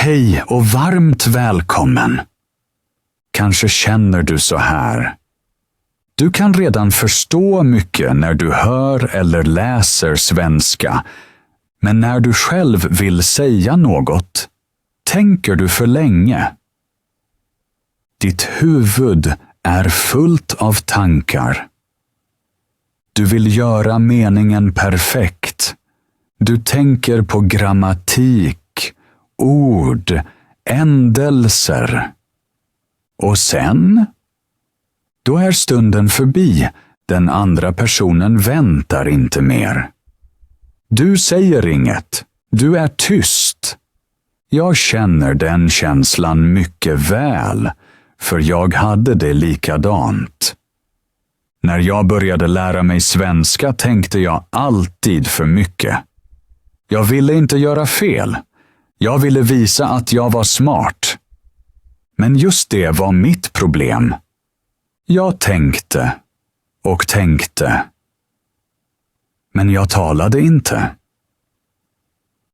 Hej och varmt välkommen. Kanske känner du så här. Du kan redan förstå mycket när du hör eller läser svenska, men när du själv vill säga något, tänker du för länge. Ditt huvud är fullt av tankar. Du vill göra meningen perfekt. Du tänker på grammatik, ord, ändelser. Och sen? Då är stunden förbi. Den andra personen väntar inte mer. Du säger inget. Du är tyst. Jag känner den känslan mycket väl, för jag hade det likadant. När jag började lära mig svenska tänkte jag alltid för mycket. Jag ville inte göra fel. Jag ville visa att jag var smart. Men just det var mitt problem. Jag tänkte och tänkte. Men jag talade inte.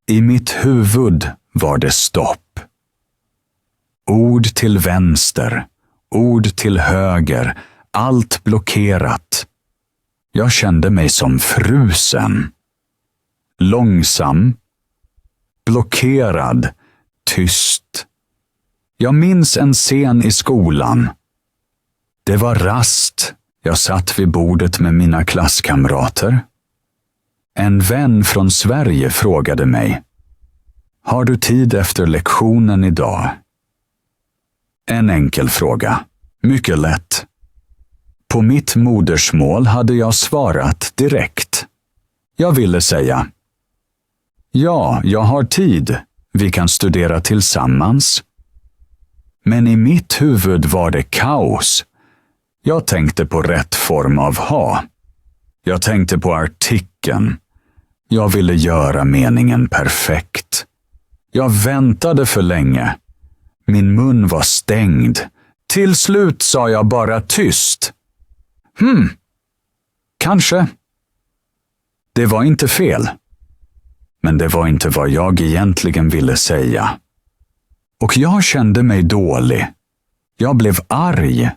I mitt huvud var det stopp. Ord till vänster, ord till höger, allt blockerat. Jag kände mig som frusen. Långsam, blockerad, tyst. Jag minns en scen i skolan. Det var rast. Jag satt vid bordet med mina klasskamrater. En vän från Sverige frågade mig: Har du tid efter lektionen idag? En enkel fråga. Mycket lätt. På mitt modersmål hade jag svarat direkt. Jag ville säga: Ja, jag har tid. Vi kan studera tillsammans. Men i mitt huvud var det kaos. Jag tänkte på rätt form av ha. Jag tänkte på artikeln. Jag ville göra meningen perfekt. Jag väntade för länge. Min mun var stängd. Till slut sa jag bara tyst. Kanske. Det var inte fel. Men det var inte vad jag egentligen ville säga. Och jag kände mig dålig. Jag blev arg.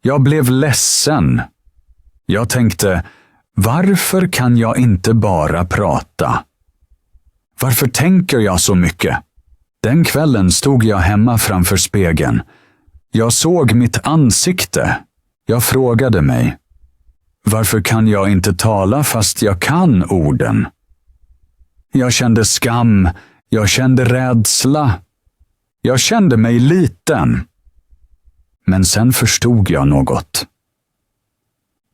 Jag blev ledsen. Jag tänkte, varför kan jag inte bara prata? Varför tänker jag så mycket? Den kvällen stod jag hemma framför spegeln. Jag såg mitt ansikte. Jag frågade mig, varför kan jag inte tala fast jag kan orden? Jag kände skam. Jag kände rädsla. Jag kände mig liten. Men sen förstod jag något.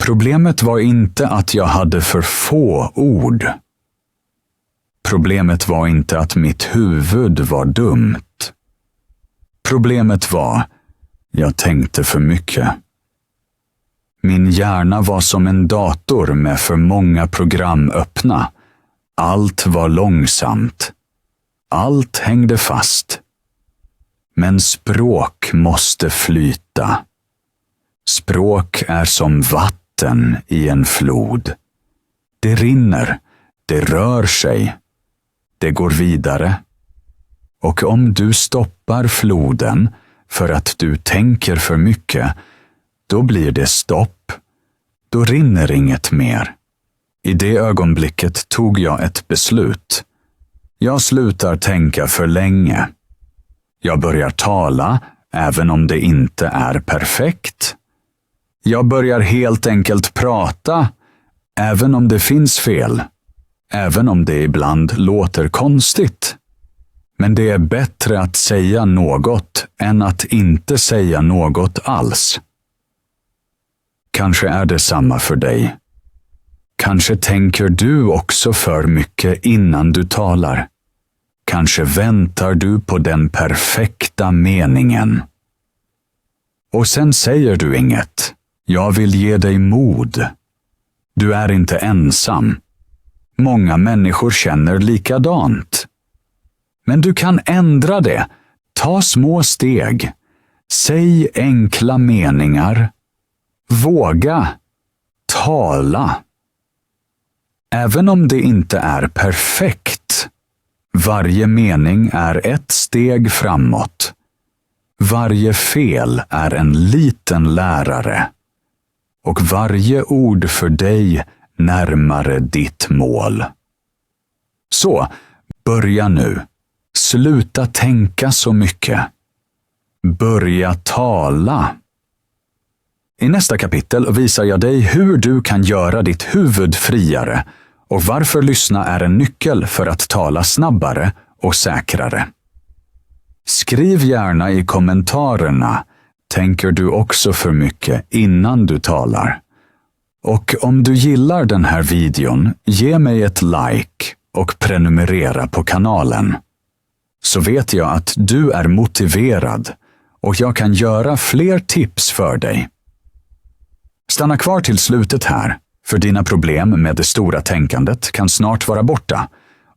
Problemet var inte att jag hade för få ord. Problemet var inte att mitt huvud var dumt. Problemet var, jag tänkte för mycket. Min hjärna var som en dator med för många program öppna. Allt var långsamt. Allt hängde fast. Men språk måste flyta. Språk är som vatten i en flod. Det rinner, det rör sig, det går vidare. Och om du stoppar floden för att du tänker för mycket, då blir det stopp. Då rinner inget mer. I det ögonblicket tog jag ett beslut. Jag slutar tänka för länge. Jag börjar tala, även om det inte är perfekt. Jag börjar helt enkelt prata, även om det finns fel. Även om det ibland låter konstigt. Men det är bättre att säga något än att inte säga något alls. Kanske är det samma för dig. Kanske tänker du också för mycket innan du talar. Kanske väntar du på den perfekta meningen. Och sen säger du inget. Jag vill ge dig mod. Du är inte ensam. Många människor känner likadant. Men du kan ändra det. Ta små steg. Säg enkla meningar. Våga. Tala. Även om det inte är perfekt. Varje mening är ett steg framåt. Varje fel är en liten lärare. Och varje ord för dig närmare ditt mål. Så, börja nu. Sluta tänka så mycket. Börja tala. I nästa kapitel visar jag dig hur du kan göra ditt huvud friare och varför lyssna är en nyckel för att tala snabbare och säkrare. Skriv gärna i kommentarerna, tänker du också för mycket innan du talar? Och om du gillar den här videon, ge mig ett like och prenumerera på kanalen. Så vet jag att du är motiverad och jag kan göra fler tips för dig. Stanna kvar till slutet här, för dina problem med det stora tänkandet kan snart vara borta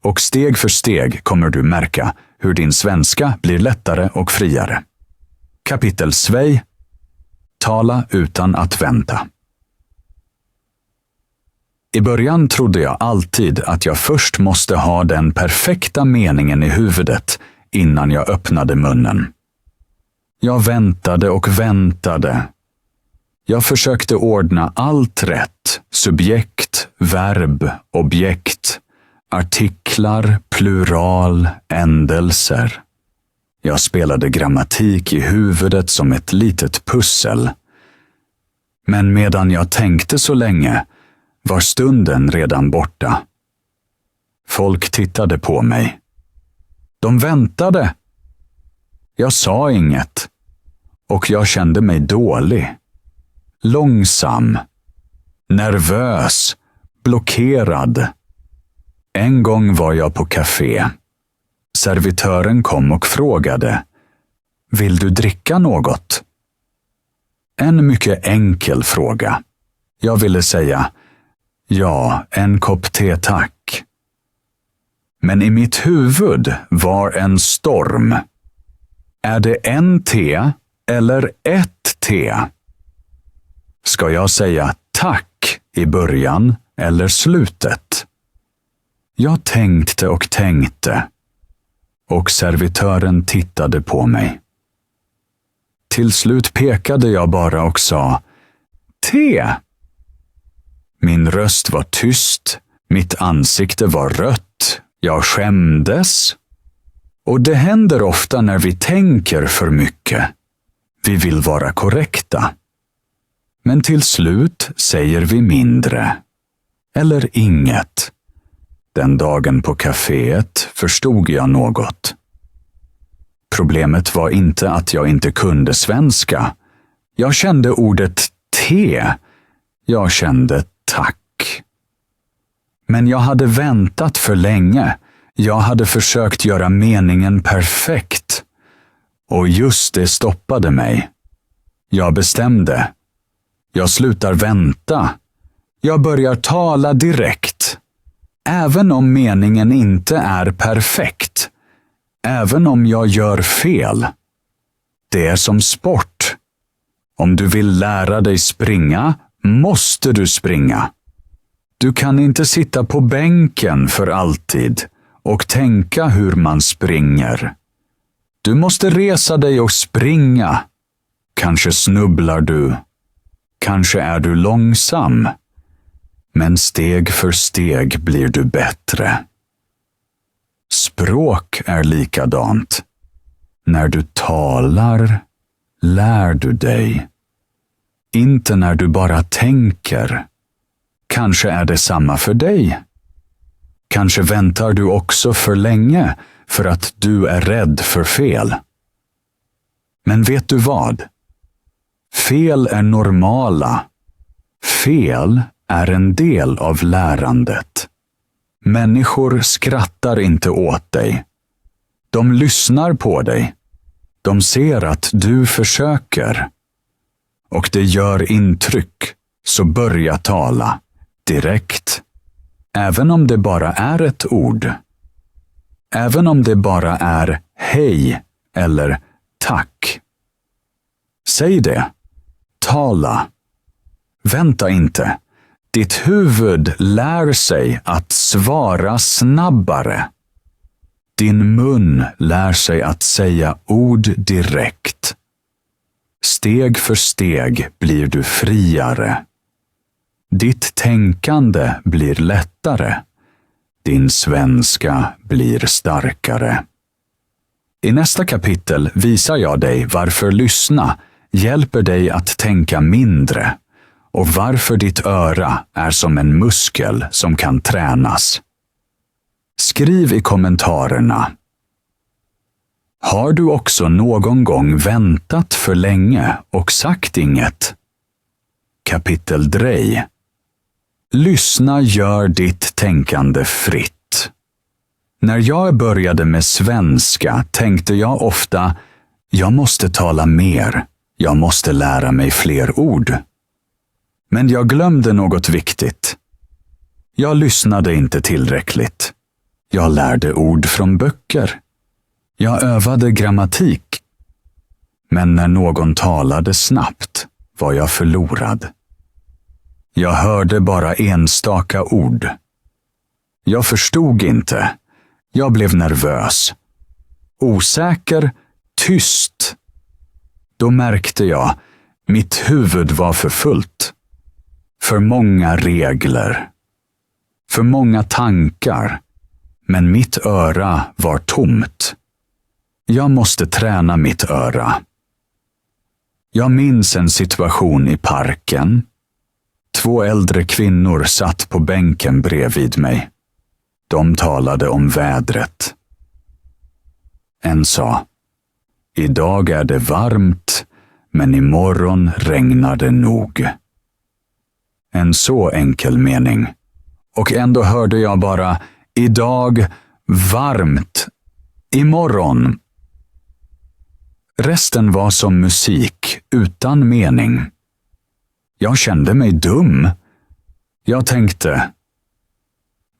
och steg för steg kommer du märka hur din svenska blir lättare och friare. Kapitel 2. Tala utan att vänta. I början trodde jag alltid att jag först måste ha den perfekta meningen i huvudet innan jag öppnade munnen. Jag väntade och väntade. Jag försökte ordna allt rätt, subjekt, verb, objekt, artiklar, plural, ändelser. Jag spelade grammatik i huvudet som ett litet pussel. Men medan jag tänkte så länge var stunden redan borta. Folk tittade på mig. De väntade. Jag sa inget. Och jag kände mig dålig. Långsam. Nervös. Blockerad. En gång var jag på café. Servitören kom och frågade: Vill du dricka något? En mycket enkel fråga. Jag ville säga: Ja, en kopp te tack. Men i mitt huvud var en storm. Är det en te eller ett te? Ska jag säga tack i början eller slutet? Jag tänkte och tänkte. Och servitören tittade på mig. Till slut pekade jag bara och sa: te! Min röst var tyst, mitt ansikte var rött, jag skämdes. Och det händer ofta när vi tänker för mycket. Vi vill vara korrekta. Men till slut säger vi mindre. Eller inget. Den dagen på kaféet förstod jag något. Problemet var inte att jag inte kunde svenska. Jag kände ordet te. Jag kände tack. Men jag hade väntat för länge. Jag hade försökt göra meningen perfekt. Och just det stoppade mig. Jag bestämde. Jag slutar vänta. Jag börjar tala direkt. Även om meningen inte är perfekt. Även om jag gör fel. Det är som sport. Om du vill lära dig springa, måste du springa. Du kan inte sitta på bänken för alltid och tänka hur man springer. Du måste resa dig och springa. Kanske snubblar du. Kanske är du långsam. Men steg för steg blir du bättre. Språk är likadant. När du talar, lär du dig. Inte när du bara tänker. Kanske är det samma för dig. Kanske väntar du också för länge för att du är rädd för fel. Men vet du vad? Fel är normala. Fel är en del av lärandet. Människor skrattar inte åt dig. De lyssnar på dig. De ser att du försöker. Och det gör intryck, så börja tala. Direkt. Även om det bara är ett ord. Även om det bara är hej eller tack. Säg det. Tala. Vänta inte. Ditt huvud lär sig att svara snabbare. Din mun lär sig att säga ord direkt. Steg för steg blir du friare. Ditt tänkande blir lättare. Din svenska blir starkare. I nästa kapitel visar jag dig varför lyssna hjälper dig att tänka mindre och varför ditt öra är som en muskel som kan tränas. Skriv i kommentarerna. Har du också någon gång väntat för länge och sagt inget? Kapitel 3. Lyssna gör ditt tänkande fritt. När jag började med svenska tänkte jag ofta, jag måste tala mer, jag måste lära mig fler ord. Men jag glömde något viktigt. Jag lyssnade inte tillräckligt. Jag lärde ord från böcker. Jag övade grammatik. Men när någon talade snabbt var jag förlorad. Jag hörde bara enstaka ord. Jag förstod inte. Jag blev nervös. Osäker, tyst. Då märkte jag, mitt huvud var för fullt. För många regler. För många tankar. Men mitt öra var tomt. Jag måste träna mitt öra. Jag minns en situation i parken. 2 äldre kvinnor satt på bänken bredvid mig. De talade om vädret. En sa, idag är det varmt, men imorgon regnar det nog. En så enkel mening. Och ändå hörde jag bara, idag, varmt, imorgon. Resten var som musik utan mening. Jag kände mig dum. Jag tänkte,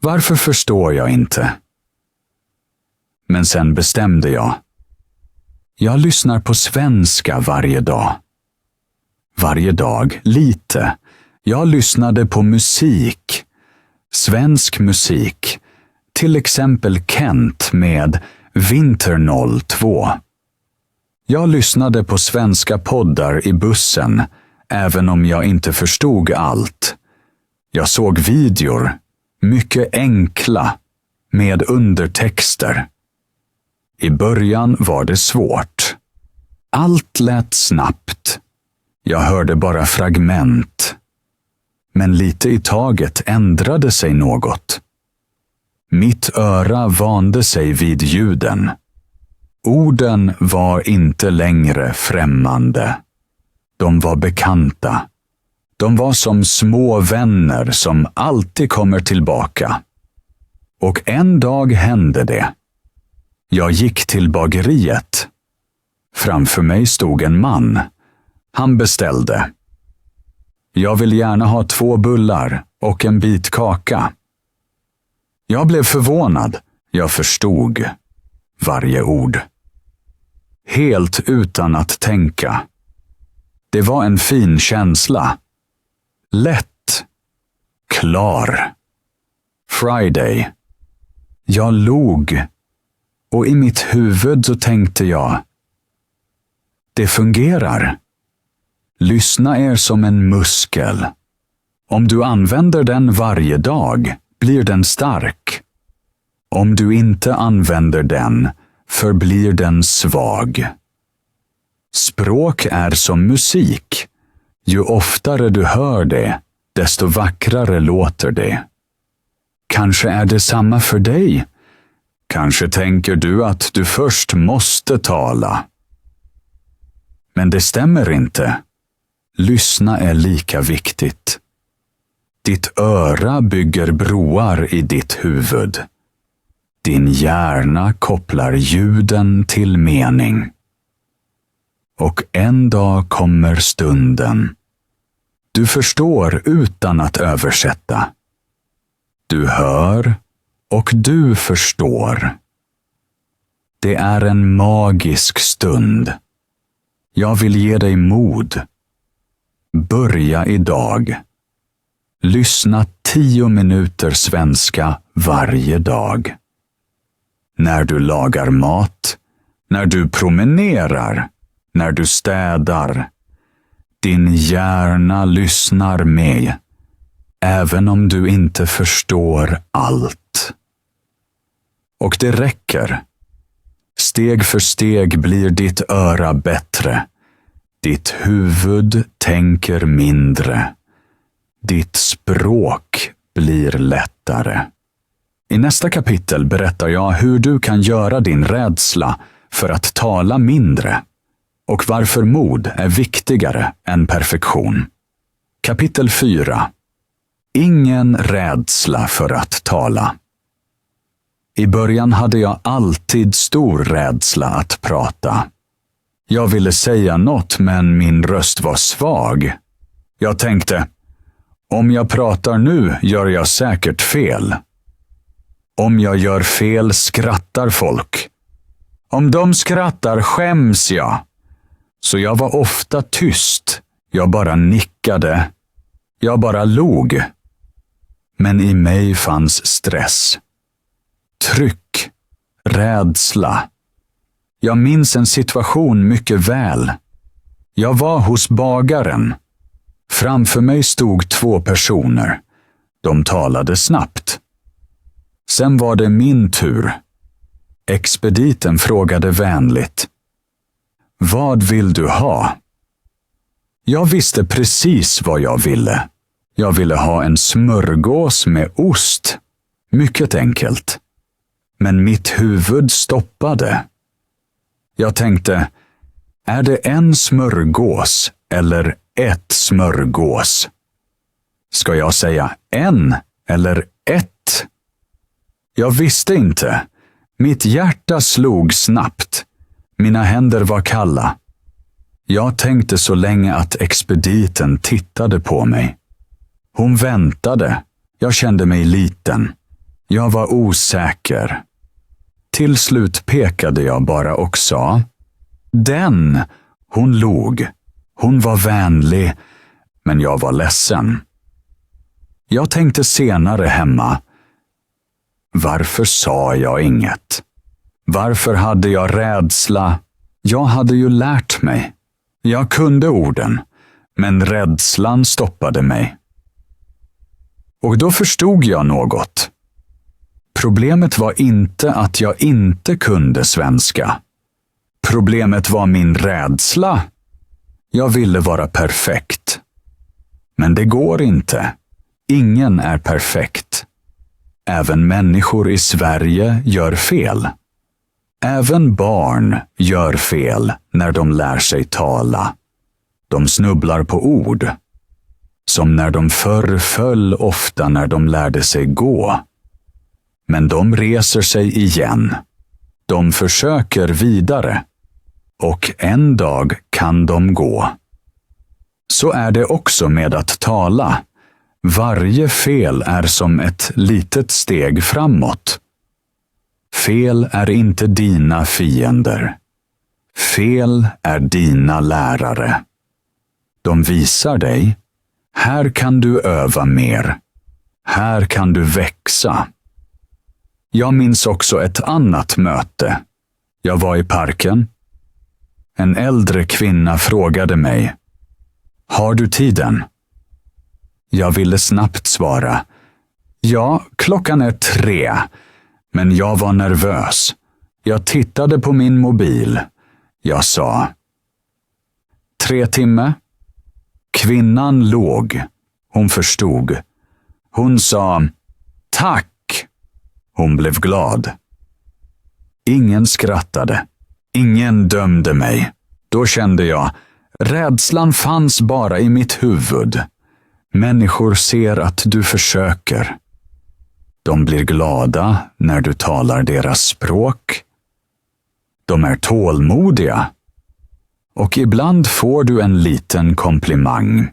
varför förstår jag inte? Men sen bestämde jag. Jag lyssnar på svenska varje dag. Varje dag, lite. Jag lyssnade på musik. Svensk musik. Till exempel Kent med Vinter 02. Jag lyssnade på svenska poddar i bussen, även om jag inte förstod allt. Jag såg videor, mycket enkla, med undertexter. I början var det svårt. Allt lät snabbt. Jag hörde bara fragment. Men lite i taget ändrade sig något. Mitt öra vande sig vid ljuden. Orden var inte längre främmande. De var bekanta. De var som små vänner som alltid kommer tillbaka. Och en dag hände det. Jag gick till bageriet. Framför mig stod en man. Han beställde. Jag vill gärna ha 2 bullar och en bit kaka. Jag blev förvånad. Jag förstod varje ord. Helt utan att tänka. Det var en fin känsla. Lätt. Klar. Friday. Jag log. Och i mitt huvud så tänkte jag. Det fungerar. Lyssna är som en muskel. Om du använder den varje dag blir den stark. Om du inte använder den förblir den svag. Språk är som musik. Ju oftare du hör det, desto vackrare låter det. Kanske är det samma för dig. Kanske tänker du att du först måste tala. Men det stämmer inte. Lyssna är lika viktigt. Ditt öra bygger broar i ditt huvud. Din hjärna kopplar ljuden till mening. Och en dag kommer stunden. Du förstår utan att översätta. Du hör och du förstår. Det är en magisk stund. Jag vill ge dig mod. Börja idag. Lyssna 10 minuter svenska varje dag. när du lagar mat, när du promenerar, när du städar. Din hjärna lyssnar med, även om du inte förstår allt. Och det räcker. Steg för steg blir ditt öra bättre. Ditt huvud tänker mindre. Ditt språk blir lättare. I nästa kapitel berättar jag hur du kan göra din rädsla för att tala mindre och varför mod är viktigare än perfektion. Kapitel 4. Ingen rädsla för att tala. I början hade jag alltid stor rädsla att prata. Jag ville säga något, men min röst var svag. Jag tänkte, om jag pratar nu gör jag säkert fel. Om jag gör fel skrattar folk. Om de skrattar skäms jag. Så jag var ofta tyst. Jag bara nickade. Jag bara log. Men i mig fanns stress. Tryck. Rädsla. Jag minns en situation mycket väl. Jag var hos bagaren. Framför mig stod 2 personer. De talade snabbt. Sen var det min tur. Expediten frågade vänligt. Vad vill du ha? Jag visste precis vad jag ville. Jag ville ha en smörgås med ost. Mycket enkelt. Men mitt huvud stoppade. Jag tänkte, är det en smörgås eller ett smörgås? Ska jag säga en eller ett? Jag visste inte. Mitt hjärta slog snabbt. Mina händer var kalla. Jag tänkte så länge att expediten tittade på mig. Hon väntade. Jag kände mig liten. Jag var osäker. Till slut pekade jag bara och sa, den! Hon log. Hon var vänlig, men jag var ledsen. Jag tänkte senare hemma, varför sa jag inget? Varför hade jag rädsla? Jag hade ju lärt mig. Jag kunde orden, men rädslan stoppade mig. Och då förstod jag något. Problemet var inte att jag inte kunde svenska. Problemet var min rädsla. Jag ville vara perfekt. Men det går inte. Ingen är perfekt. Även människor i Sverige gör fel. Även barn gör fel när de lär sig tala. De snubblar på ord. Som när de förr föll ofta när de lärde sig gå. Men de reser sig igen. De försöker vidare. Och en dag kan de gå. Så är det också med att tala. Varje fel är som ett litet steg framåt. Fel är inte dina fiender. Fel är dina lärare. De visar dig, här kan du öva mer. Här kan du växa. Jag minns också ett annat möte. Jag var i parken. En äldre kvinna frågade mig, har du tiden? Jag ville snabbt svara, ja, klockan är 3, men jag var nervös. Jag tittade på min mobil. Jag sa, 3 timmar? Kvinnan låg. Hon förstod. Hon sa, tack. Hon blev glad. Ingen skrattade. Ingen dömde mig. Då kände jag, rädslan fanns bara i mitt huvud. Människor ser att du försöker. De blir glada när du talar deras språk. De är tålmodiga. Och ibland får du en liten komplimang.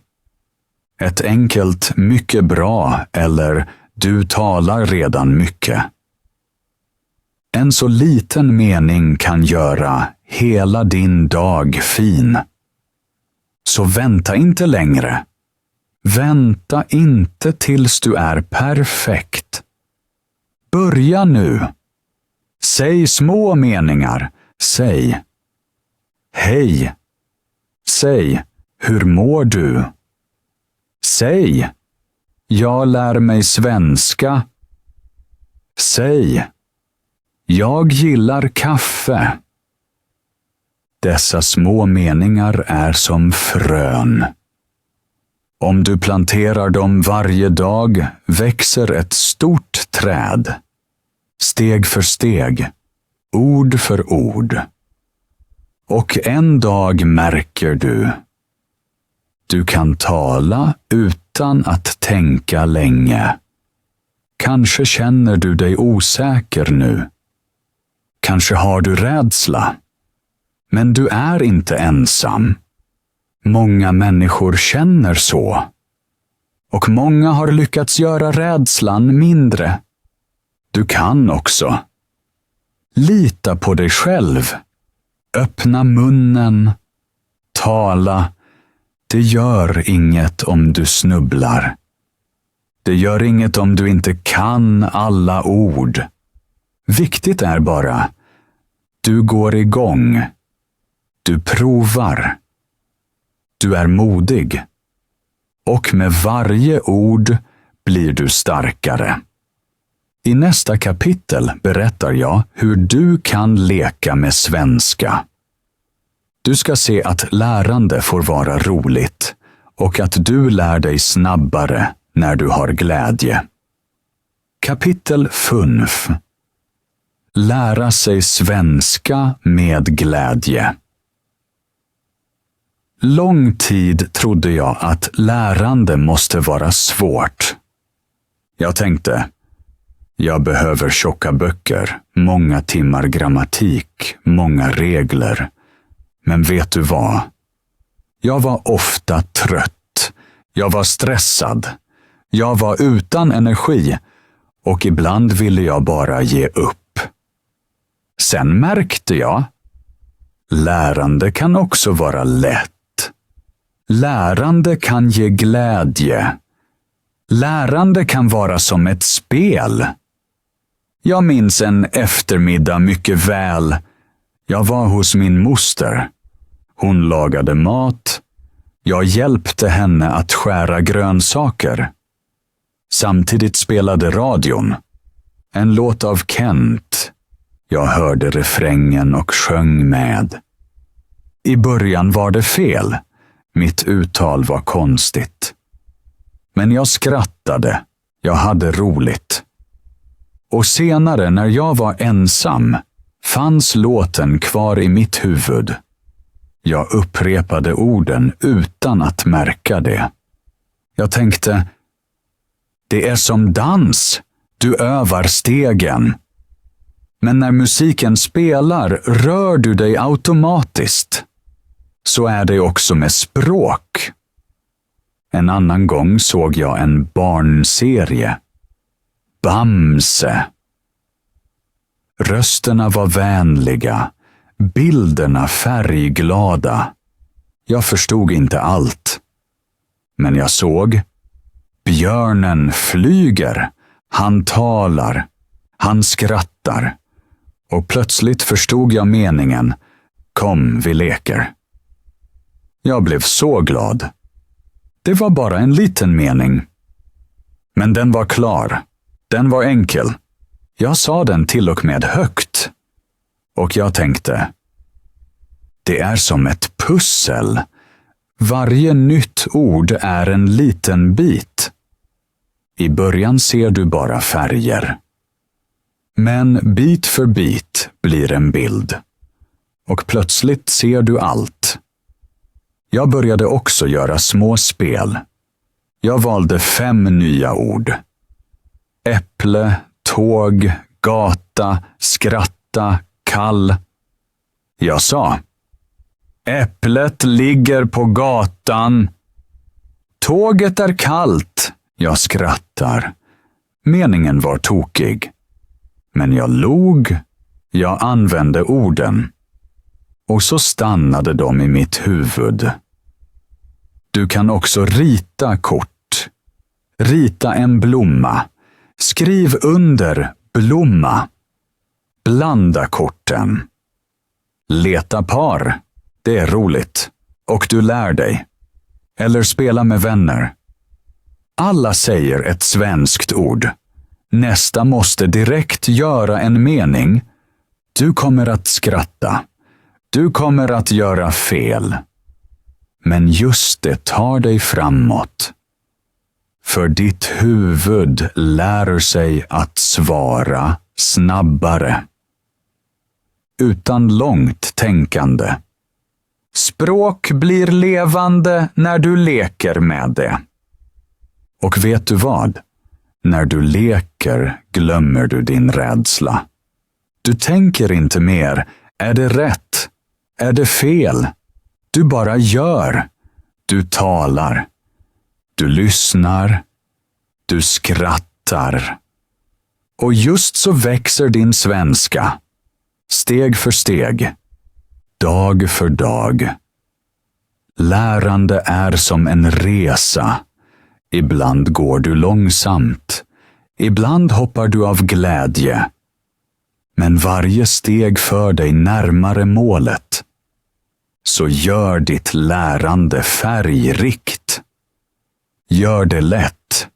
Ett enkelt mycket bra eller du talar redan mycket. En så liten mening kan göra hela din dag fin. Så vänta inte längre. Vänta inte tills du är perfekt. Börja nu. Säg små meningar. Säg: hej. Säg: hur mår du? Säg: jag lär mig svenska. Säg: jag gillar kaffe. Dessa små meningar är som frön. Om du planterar dem varje dag växer ett stort träd. Steg för steg, ord för ord. Och en dag märker du. Du kan tala utan att tänka länge. Kanske känner du dig osäker nu. Kanske har du rädsla. Men du är inte ensam. Många människor känner så. Och många har lyckats göra rädslan mindre. Du kan också. Lita på dig själv. Öppna munnen. Tala. Det gör inget om du snubblar. Det gör inget om du inte kan alla ord. Viktigt är bara, du går igång. Du provar. Du är modig. Och med varje ord blir du starkare. I nästa kapitel berättar jag hur du kan leka med svenska. Du ska se att lärande får vara roligt och att du lär dig snabbare när du har glädje. Kapitel 5. Lära sig svenska med glädje. Lång tid trodde jag att lärande måste vara svårt. Jag tänkte, jag behöver tjocka böcker, många timmar grammatik, många regler. Men vet du vad? Jag var ofta trött. Jag var stressad. Jag var utan energi och ibland ville jag bara ge upp. Sen märkte jag, lärande kan också vara lätt. Lärande kan ge glädje. Lärande kan vara som ett spel. Jag minns en eftermiddag mycket väl. Jag var hos min moster. Hon lagade mat. Jag hjälpte henne att skära grönsaker. Samtidigt spelade radion. En låt av Kent. Jag hörde refrängen och sjöng med. I början var det fel. Mitt uttal var konstigt. Men jag skrattade. Jag hade roligt. Och senare när jag var ensam fanns låten kvar i mitt huvud. Jag upprepade orden utan att märka det. Jag tänkte, det är som dans. Du övar stegen. Men när musiken spelar rör du dig automatiskt. Så är det också med språk. En annan gång såg jag en barnserie. Bamse. Rösterna var vänliga. Bilderna färgglada. Jag förstod inte allt. Men jag såg. Björnen flyger. Han talar. Han skrattar. Och plötsligt förstod jag meningen. Kom, vi leker. Jag blev så glad. Det var bara en liten mening. Men den var klar. Den var enkel. Jag sa den till och med högt. Och jag tänkte, det är som ett pussel. Varje nytt ord är en liten bit. I början ser du bara färger. Men bit för bit blir en bild. Och plötsligt ser du allt. Jag började också göra små spel. Jag valde 5 nya ord. Äpple, tåg, gata, skratta, kall. Jag sa, äpplet ligger på gatan. Tåget är kallt. Jag skrattar. Meningen var tokig. Men jag log. Jag använde orden. Och så stannade de i mitt huvud. Du kan också rita kort. Rita en blomma. Skriv under blomma. Blanda korten. Leta par. Det är roligt. Och du lär dig. Eller spela med vänner. Alla säger ett svenskt ord. Nästa måste direkt göra en mening. Du kommer att skratta. Du kommer att göra fel. Men just det tar dig framåt. För ditt huvud lär sig att svara snabbare. Utan långt tänkande. Språk blir levande när du leker med det. Och vet du vad? När du leker glömmer du din rädsla. Du tänker inte mer. Är det rätt? Är det fel? Du bara gör. Du talar. Du lyssnar. Du skrattar. Och just så växer din svenska. Steg för steg. Dag för dag. Lärande är som en resa. Ibland går du långsamt. Ibland hoppar du av glädje. Men varje steg för dig närmare målet. Så gör ditt lärande färgrikt. Gör det lätt.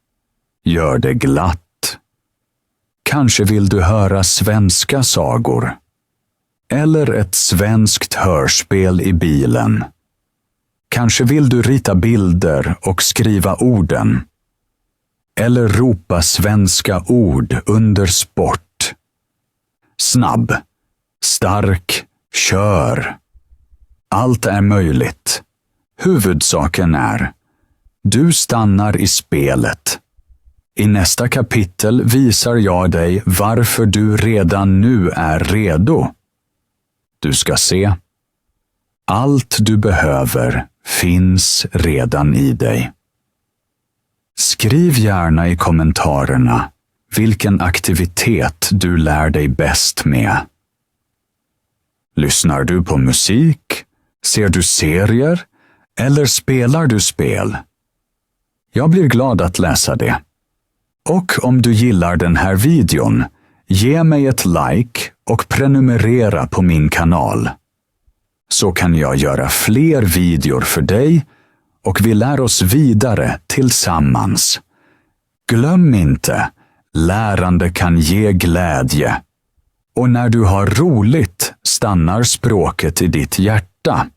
Gör det glatt. Kanske vill du höra svenska sagor. Eller ett svenskt hörspel i bilen. Kanske vill du rita bilder och skriva orden. Eller ropa svenska ord under sport. Snabb, stark, kör. Allt är möjligt. Huvudsaken är, du stannar i spelet. I nästa kapitel visar jag dig varför du redan nu är redo. Du ska se. Allt du behöver finns redan i dig. Skriv gärna i kommentarerna vilken aktivitet du lär dig bäst med. Lyssnar du på musik? Ser du serier? Eller spelar du spel? Jag blir glad att läsa det. Och om du gillar den här videon, ge mig ett like och prenumerera på min kanal. Så kan jag göra fler videor för dig och vi lär oss vidare tillsammans. Glöm inte, lärande kan ge glädje. Och när du har roligt stannar språket i ditt hjärta.